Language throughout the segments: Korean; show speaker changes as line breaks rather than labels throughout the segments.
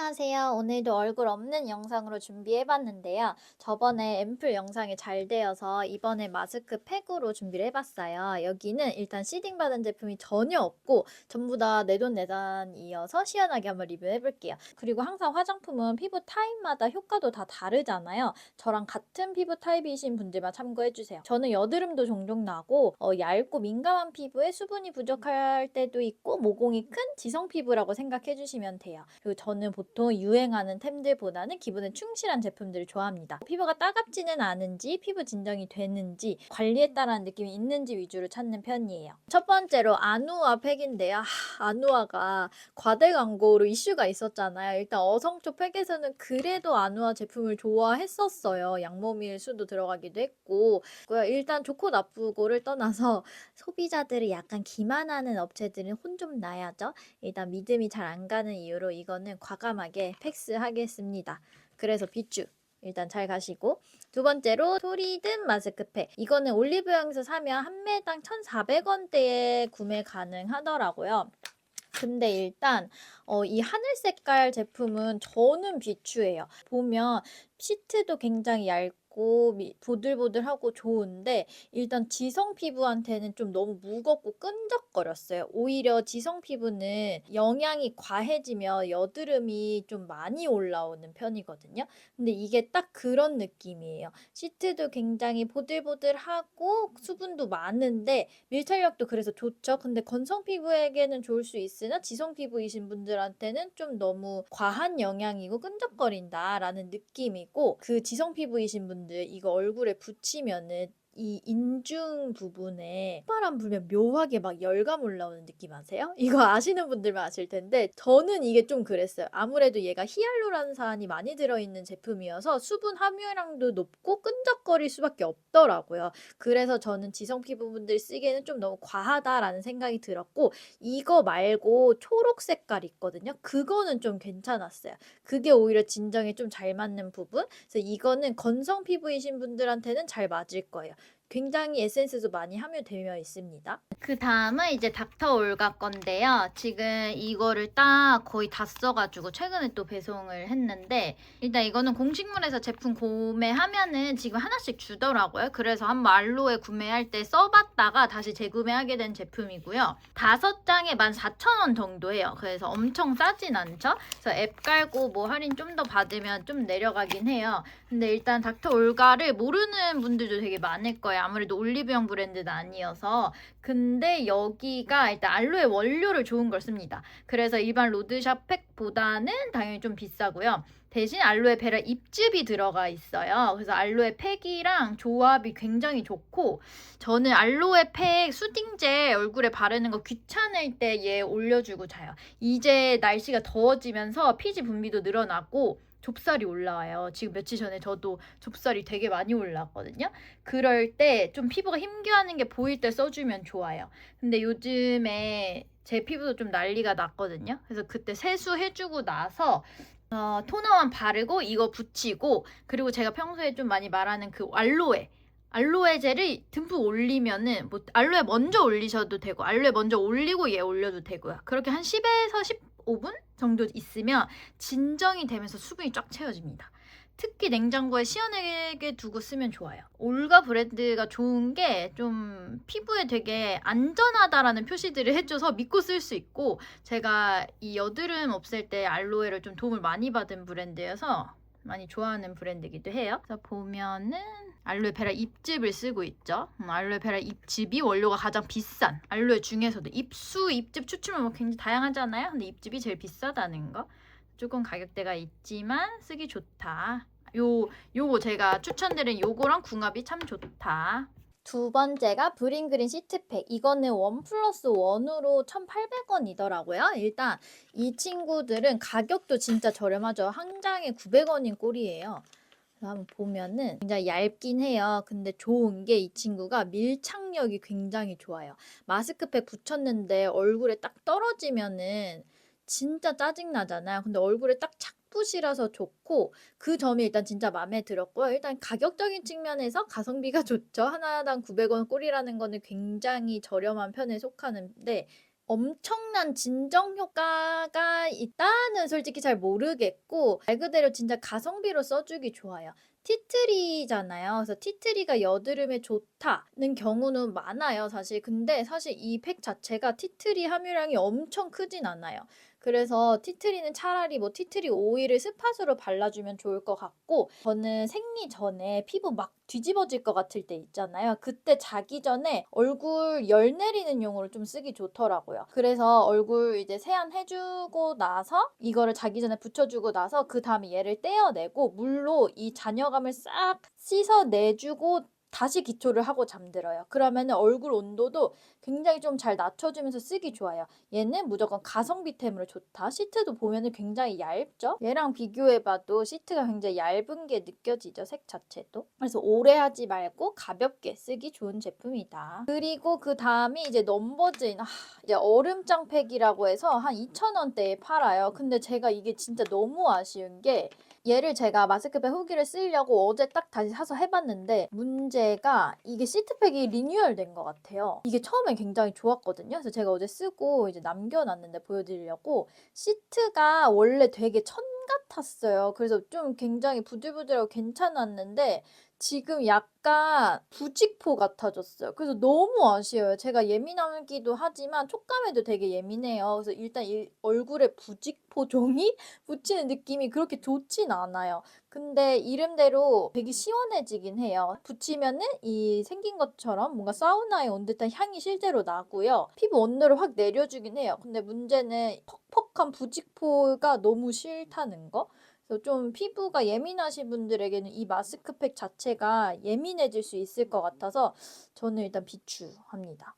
안녕하세요. 오늘도 얼굴 없는 영상으로 준비해봤는데요. 저번에 앰플 영상이 잘 되어서 이번에 마스크팩으로 준비를 해봤어요. 여기는 일단 시딩 받은 제품이 전혀 없고 전부 다 내돈내산이어서 시원하게 한번 리뷰해볼게요. 그리고 항상 화장품은 피부 타입마다 효과도 다 다르잖아요. 저랑 같은 피부 타입이신 분들만 참고해주세요. 저는 여드름도 종종 나고 얇고 민감한 피부에 수분이 부족할 때도 있고 모공이 큰 지성 피부라고 생각해주시면 돼요. 그리고 저는 보통 유행하는 템들보다는 기분에 충실한 제품들을 좋아합니다. 피부가 따갑지는 않은지 피부 진정이 되는지 관리했다라는 느낌이 있는지 위주로 찾는 편이에요. 첫 번째로 아누아 팩인데요. 아누아가 과대 광고로 이슈가 있었잖아요. 일단 어성초 팩에서는 그래도 아누아 제품을 좋아했었어요. 양모밀 수도 들어가기도 했고 일단 좋고 나쁘고를 떠나서 소비자들을 약간 기만하는 업체들은 혼 좀 나야죠. 일단 믿음이 잘 안 가는 이유로 이거는 과감하게 패스하겠습니다. 그래서 비추 일단 잘 가시고, 두 번째로 소리든 마스크팩. 이거는 올리브영에서 사면 한 매당 1,400원대에 구매 가능하더라고요. 근데 일단 이 하늘 색깔 제품은 저는 비추예요. 보면 시트도 굉장히 얇고 보들보들하고 좋은데 일단 지성 피부한테는 좀 너무 무겁고 끈적거렸어요. 오히려 지성 피부는 영양이 과해지면 여드름이 좀 많이 올라오는 편이거든요. 근데 이게 딱 그런 느낌이에요. 시트도 굉장히 보들보들하고 수분도 많은데 밀착력도 그래서 좋죠. 근데 건성 피부에게는 좋을 수 있으나 지성 피부이신 분들한테는 좀 너무 과한 영향이고 끈적거린다라는 느낌이고, 그 지성 피부이신 분들 이거 얼굴에 붙이면은 이 인중 부분에 바람 불면 묘하게 막 열감 올라오는 느낌 아세요? 이거 아시는 분들만 아실 텐데 저는 이게 좀 그랬어요. 아무래도 얘가 히알루론산이 많이 들어있는 제품이어서 수분 함유량도 높고 끈적거릴 수밖에 없더라고요. 그래서 저는 지성 피부분들 쓰기에는 좀 너무 과하다라는 생각이 들었고, 이거 말고 초록 색깔 있거든요. 그거는 좀 괜찮았어요. 그게 오히려 진정에 좀 잘 맞는 부분. 그래서 이거는 건성 피부이신 분들한테는 잘 맞을 거예요. 굉장히 에센스도 많이 함유되어 있습니다. 그 다음은 이제 닥터 올가 건데요. 지금 이거를 딱 거의 다 써가지고 최근에 또 배송을 했는데, 일단 이거는 공식몰에서 제품 구매하면은 지금 하나씩 주더라고요. 그래서 한번 알로에 구매할 때 써봤다가 다시 재구매하게 된 제품이고요. 5장에 14,000원 정도예요. 그래서 엄청 싸진 않죠? 그래서 앱 깔고 뭐 할인 좀 더 받으면 좀 내려가긴 해요. 근데 일단 닥터 올가를 모르는 분들도 되게 많을 거예요. 아무래도 올리브영 브랜드는 아니어서. 근데 여기가 일단 알로에 원료를 좋은 걸 씁니다. 그래서 일반 로드샵 팩보다는 당연히 좀 비싸고요. 대신 알로에 베라 잎즙이 들어가 있어요. 그래서 알로에 팩이랑 조합이 굉장히 좋고, 저는 알로에 팩 수딩젤 얼굴에 바르는 거 귀찮을 때 얘 올려주고 자요. 이제 날씨가 더워지면서 피지 분비도 늘어나고 좁쌀이 올라와요. 지금 며칠 전에 저도 좁쌀이 되게 많이 올라왔거든요. 그럴 때 좀 피부가 힘겨워하는 게 보일 때 써주면 좋아요. 근데 요즘에 제 피부도 좀 난리가 났거든요. 그래서 그때 세수해주고 나서 토너만 바르고 이거 붙이고, 그리고 제가 평소에 좀 많이 말하는 그 알로에 젤을 듬뿍 올리면은, 뭐 알로에 먼저 올리셔도 되고 알로에 먼저 올리고 얘 올려도 되고요. 그렇게 한 10에서 15분 정도 있으면 진정이 되면서 수분이 쫙 채워집니다. 특히 냉장고에 시원하게 두고 쓰면 좋아요. 올가 브랜드가 좋은 게 좀 피부에 되게 안전하다라는 표시들을 해줘서 믿고 쓸 수 있고, 제가 이 여드름 없앨 때 알로에를 좀 도움을 많이 받은 브랜드여서 많이 좋아하는 브랜드이기도 해요. 그래서 보면은 알로에 베라 잎즙을 쓰고 있죠. 알로에 베라 잎즙이 원료가 가장 비싼 알로에 중에서도 잎수, 잎즙 추출물 뭐 굉장히 다양하잖아요. 근데 잎즙이 제일 비싸다는 거. 조금 가격대가 있지만 쓰기 좋다. 요거 제가 추천드린 요거랑 궁합이 참 좋다. 두 번째가 브링그린 시트팩. 이거는 1+1으로 1,800원이더라고요. 일단 이 친구들은 가격도 진짜 저렴하죠. 한 장에 900원인 꼴이에요. 한번 보면은 굉장히 얇긴 해요. 근데 좋은 게 이 친구가 밀착력이 굉장히 좋아요. 마스크팩 붙였는데 얼굴에 딱 떨어지면은 진짜 짜증나잖아요. 근데 얼굴에 딱 착붙이라서 좋고, 그 점이 일단 진짜 마음에 들었고요. 일단 가격적인 측면에서 가성비가 좋죠. 하나당 900원 꼴이라는 거는 굉장히 저렴한 편에 속하는데, 엄청난 진정 효과가 있다는 솔직히 잘 모르겠고 말 그대로 진짜 가성비로 써 주기 좋아요. 티트리잖아요. 그래서 티트리가 여드름에 좋다는 경우는 많아요 사실. 근데 사실 이 팩 자체가 티트리 함유량이 엄청 크진 않아요. 그래서 티트리는 차라리 뭐 티트리 오일을 스팟으로 발라주면 좋을 것 같고 저는 생리 전에 피부 막 뒤집어질 것 같을 때 있잖아요. 그때 자기 전에 얼굴 열 내리는 용으로 좀 쓰기 좋더라고요. 그래서 얼굴 이제 세안해주고 나서 이거를 자기 전에 붙여주고 나서 그 다음에 얘를 떼어내고 물로 이 잔여감을 싹 씻어내주고 다시 기초를 하고 잠들어요. 그러면 얼굴 온도도 굉장히 좀 잘 낮춰주면서 쓰기 좋아요. 얘는 무조건 가성비템으로 좋다. 시트도 보면은 굉장히 얇죠? 얘랑 비교해봐도 시트가 굉장히 얇은 게 느껴지죠? 색 자체도. 그래서 오래 하지 말고 가볍게 쓰기 좋은 제품이다. 그리고 그 다음이 이제 넘버즈인 이제 얼음장 팩이라고 해서 한 2,000원대에 팔아요. 근데 제가 이게 진짜 너무 아쉬운 게 얘를 제가 마스크팩 후기를 쓰려고 어제 딱 다시 사서 해봤는데 문제가 이게 시트팩이 리뉴얼된 것 같아요. 이게 처음엔 굉장히 좋았거든요. 그래서 제가 어제 쓰고 이제 남겨놨는데 보여드리려고 시트가 원래 되게 천 같았어요. 그래서 좀 굉장히 부들부들하고 괜찮았는데 지금 약간 부직포 같아졌어요. 그래서 너무 아쉬워요. 제가 예민하기도 하지만 촉감에도 되게 예민해요. 그래서 일단 이 얼굴에 부직포 종이 붙이는 느낌이 그렇게 좋진 않아요. 근데 이름대로 되게 시원해지긴 해요. 붙이면은 이 생긴 것처럼 뭔가 사우나에 온 듯한 향이 실제로 나고요. 피부 온도를 확 내려주긴 해요. 근데 문제는 퍽퍽한 부직포가 너무 싫다는 거? 그래서 좀 피부가 예민하신 분들에게는 이 마스크팩 자체가 예민해질 수 있을 것 같아서 저는 일단 비추합니다.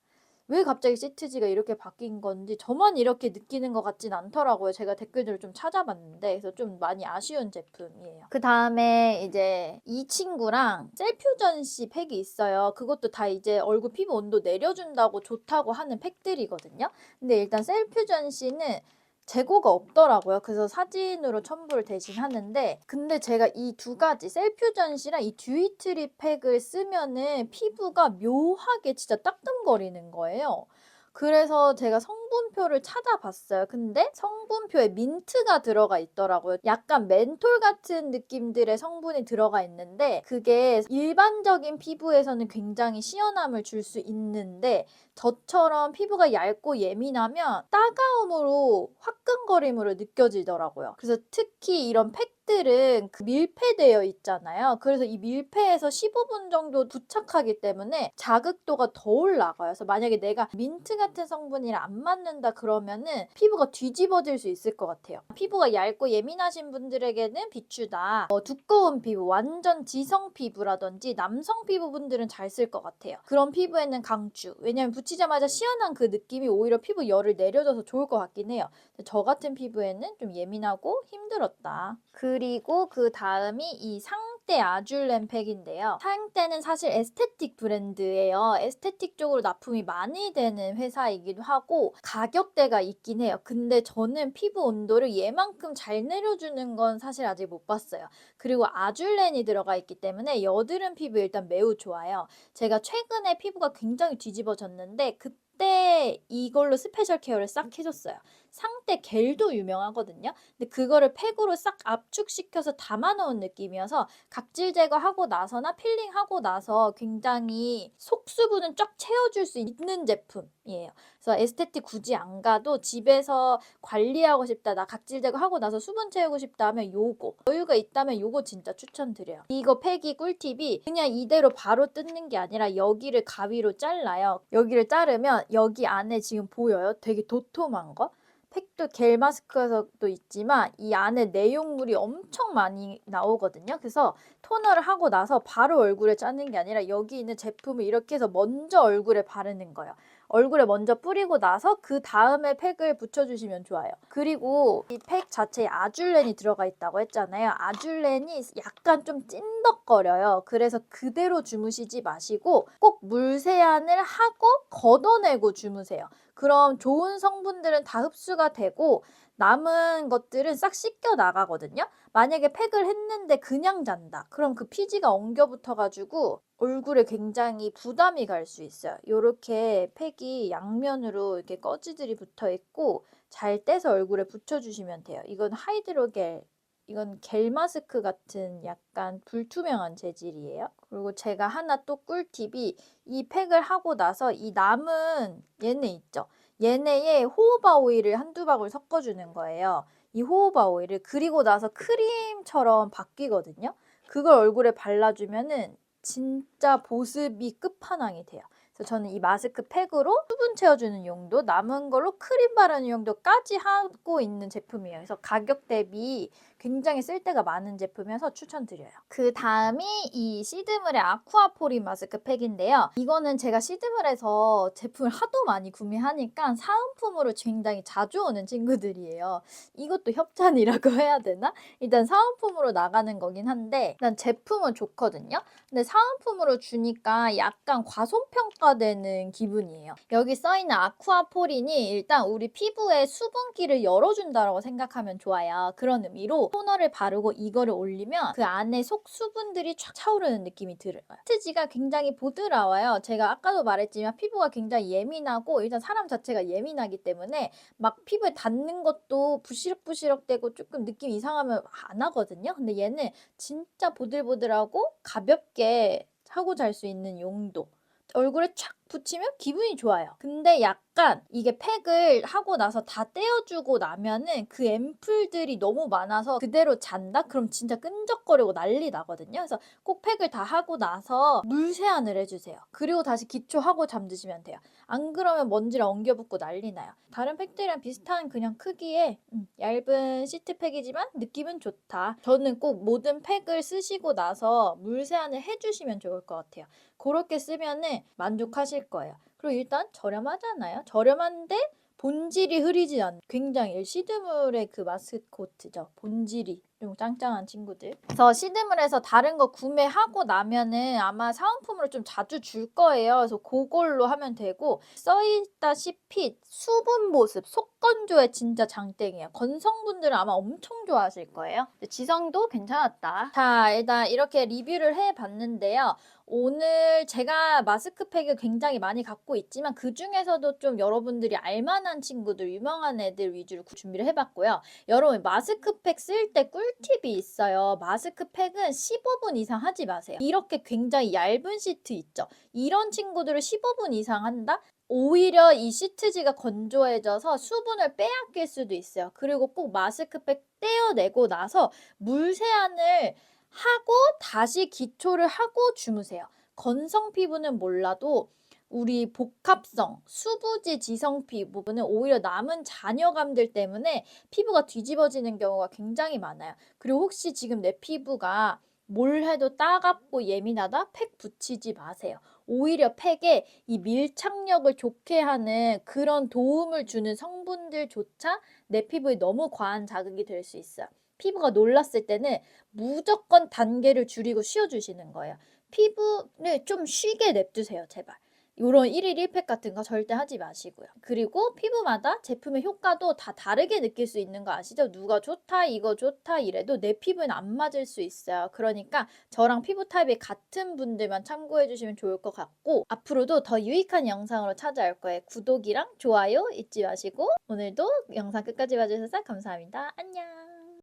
왜 갑자기 시트지가 이렇게 바뀐 건지 저만 이렇게 느끼는 것 같진 않더라고요. 제가 댓글들을 좀 찾아봤는데 그래서 좀 많이 아쉬운 제품이에요. 그 다음에 이제 이 친구랑 셀퓨전시 팩이 있어요. 그것도 다 이제 얼굴 피부 온도 내려준다고 좋다고 하는 팩들이거든요. 근데 일단 셀퓨전시는 재고가 없더라고요. 그래서 사진으로 첨부를 대신 하는데 근데 제가 이 두 가지 셀퓨전시랑 이 듀이트리 팩을 쓰면은 피부가 묘하게 진짜 따끔거리는 거예요. 그래서 제가 성분표를 찾아봤어요. 근데 성분표에 민트가 들어가 있더라고요. 약간 멘톨 같은 느낌들의 성분이 들어가 있는데 그게 일반적인 피부에서는 굉장히 시원함을 줄 수 있는데 저처럼 피부가 얇고 예민하면 따가움으로 화끈거림으로 느껴지더라고요. 그래서 특히 이런 팩들은 그 밀폐되어 있잖아요. 그래서 이 밀폐에서 15분 정도 부착하기 때문에 자극도가 더 올라가요. 그래서 만약에 내가 민트 같은 성분이랑 안 맞는다 그러면은 피부가 뒤집어질 수 있을 것 같아요. 피부가 얇고 예민하신 분들에게는 비추다. 두꺼운 피부, 완전 지성 피부라든지 남성 피부분들은 잘 쓸 것 같아요. 그런 피부에는 강추. 왜냐면 붙이자마자 시원한 그 느낌이 오히려 피부 열을 내려줘서 좋을 것 같긴 해요. 저 같은 피부에는 좀 예민하고 힘들었다. 그리고 그 다음이 이 상대 아줄렘 팩인데요. 상대는 사실 에스테틱 브랜드예요. 에스테틱 쪽으로 납품이 많이 되는 회사이기도 하고 가격대가 있긴 해요. 근데 저는 피부 온도를 얘만큼 잘 내려주는 건 사실 아직 못 봤어요. 그리고 아줄렌이 들어가 있기 때문에 여드름 피부에 일단 매우 좋아요. 제가 최근에 피부가 굉장히 뒤집어졌는데 그때 이걸로 스페셜 케어를 싹 해줬어요. 상대 겔도 유명하거든요. 근데 그거를 팩으로 싹 압축시켜서 담아놓은 느낌이어서 각질 제거하고 나서나 필링하고 나서 굉장히 속수분은 쫙 채워줄 수 있는 제품이에요. 그래서 에스테틱 굳이 안 가도 집에서 관리하고 싶다, 나 각질 제거하고 나서 수분 채우고 싶다 하면 요거, 여유가 있다면 요거 진짜 추천드려요. 이거 팩이 꿀팁이 그냥 이대로 바로 뜯는 게 아니라 여기를 가위로 잘라요. 여기를 자르면 여기 안에 지금 보여요? 되게 도톰한 거? 팩도 겔 마스크에서도 있지만 이 안에 내용물이 엄청 많이 나오거든요. 그래서 토너를 하고 나서 바로 얼굴에 짜는 게 아니라 여기 있는 제품을 이렇게 해서 먼저 얼굴에 바르는 거예요. 얼굴에 먼저 뿌리고 나서 그 다음에 팩을 붙여주시면 좋아요. 그리고 이 팩 자체에 아줄렌이 들어가 있다고 했잖아요. 아줄렌이 약간 좀 찐덕거려요. 그래서 그대로 주무시지 마시고 꼭 물 세안을 하고 걷어내고 주무세요. 그럼 좋은 성분들은 다 흡수가 되고 남은 것들은 싹 씻겨 나가거든요. 만약에 팩을 했는데 그냥 잔다. 그럼 그 피지가 엉겨 붙어 가지고 얼굴에 굉장히 부담이 갈 수 있어요. 요렇게 팩이 양면으로 이렇게 꺼지들이 붙어 있고 잘 떼서 얼굴에 붙여 주시면 돼요. 이건 하이드로겔, 이건 겔 마스크 같은 약간 불투명한 재질이에요. 그리고 제가 하나 또 꿀팁이, 이 팩을 하고 나서 이 남은 얘네 있죠? 얘네에 호호바 오일을 한두 방울 섞어주는 거예요. 이 호호바 오일을, 그리고 나서 크림처럼 바뀌거든요. 그걸 얼굴에 발라주면은 진짜 보습이 끝판왕이 돼요. 그래서 저는 이 마스크 팩으로 수분 채워주는 용도, 남은 걸로 크림 바르는 용도까지 하고 있는 제품이에요. 그래서 가격 대비 굉장히 쓸데가 많은 제품이어서 추천드려요. 그 다음이 이 시드물의 아쿠아포린 마스크 팩인데요. 이거는 제가 시드물에서 제품을 하도 많이 구매하니까 사은품으로 굉장히 자주 오는 친구들이에요. 이것도 협찬이라고 해야 되나? 일단 사은품으로 나가는 거긴 한데 일단 제품은 좋거든요. 근데 사은품으로 주니까 약간 과소평가되는 기분이에요. 여기 써있는 아쿠아포린이 일단 우리 피부에 수분기를 열어준다고 생각하면 좋아요. 그런 의미로 토너를 바르고 이거를 올리면 그 안에 속 수분들이 쫙 차오르는 느낌이 들어요. 시트지가 굉장히 부드러워요. 제가 아까도 말했지만 피부가 굉장히 예민하고 일단 사람 자체가 예민하기 때문에 막 피부에 닿는 것도 부시럭부시럭되고 조금 느낌 이상하면 안 하거든요. 근데 얘는 진짜 보들보들하고 가볍게 하고 잘 수 있는 용도. 얼굴에 촥 붙이면 기분이 좋아요. 근데 약간 이게 팩을 하고 나서 다 떼어주고 나면은 그 앰플들이 너무 많아서 그대로 잔다? 그럼 진짜 끈적거리고 난리 나거든요. 그래서 꼭 팩을 다 하고 나서 물 세안을 해주세요. 그리고 다시 기초하고 잠드시면 돼요. 안 그러면 먼지를 엉겨붙고 난리 나요. 다른 팩들이랑 비슷한 그냥 크기의 얇은 시트팩이지만 느낌은 좋다. 저는 꼭 모든 팩을 쓰시고 나서 물 세안을 해주시면 좋을 것 같아요. 그렇게 쓰면은 만족하실 거예요. 그리고 일단 저렴하잖아요. 저렴한데 본질이 흐리지 않는, 굉장히 시드물의 그 마스코트죠. 본질이 좀 짱짱한 친구들. 그래서 시드물에서 다른 거 구매하고 나면은 아마 사은품으로 좀 자주 줄 거예요. 그래서 그걸로 하면 되고, 써있다시피 수분 보습, 속 건조에 진짜 장땡이에요. 건성분들은 아마 엄청 좋아하실 거예요. 지성도 괜찮았다. 자, 일단 이렇게 리뷰를 해봤는데요. 오늘 제가 마스크팩을 굉장히 많이 갖고 있지만 그 중에서도 좀 여러분들이 알만한 친구들, 유명한 애들 위주로 준비를 해봤고요. 여러분 마스크팩 쓸 때 꿀팁이 있어요. 마스크팩은 15분 이상 하지 마세요. 이렇게 굉장히 얇은 시트 있죠. 이런 친구들을 15분 이상 한다? 오히려 이 시트지가 건조해져서 수분을 빼앗길 수도 있어요. 그리고 꼭 마스크팩 떼어내고 나서 물 세안을 하고 다시 기초를 하고 주무세요. 건성 피부는 몰라도 우리 복합성, 수부지 지성 피부는 오히려 남은 잔여감들 때문에 피부가 뒤집어지는 경우가 굉장히 많아요. 그리고 혹시 지금 내 피부가 뭘 해도 따갑고 예민하다? 팩 붙이지 마세요. 오히려 팩에 이 밀착력을 좋게 하는 그런 도움을 주는 성분들조차 내 피부에 너무 과한 자극이 될 수 있어요. 피부가 놀랐을 때는 무조건 단계를 줄이고 쉬어주시는 거예요. 피부를 좀 쉬게 냅두세요, 제발. 요런 1일 1팩 같은 거 절대 하지 마시고요. 그리고 피부마다 제품의 효과도 다 다르게 느낄 수 있는 거 아시죠? 누가 좋다, 이거 좋다 이래도 내 피부에는 안 맞을 수 있어요. 그러니까 저랑 피부 타입이 같은 분들만 참고해 주시면 좋을 것 같고, 앞으로도 더 유익한 영상으로 찾아올 거예요. 구독이랑 좋아요 잊지 마시고, 오늘도 영상 끝까지 봐주셔서 감사합니다. 안녕!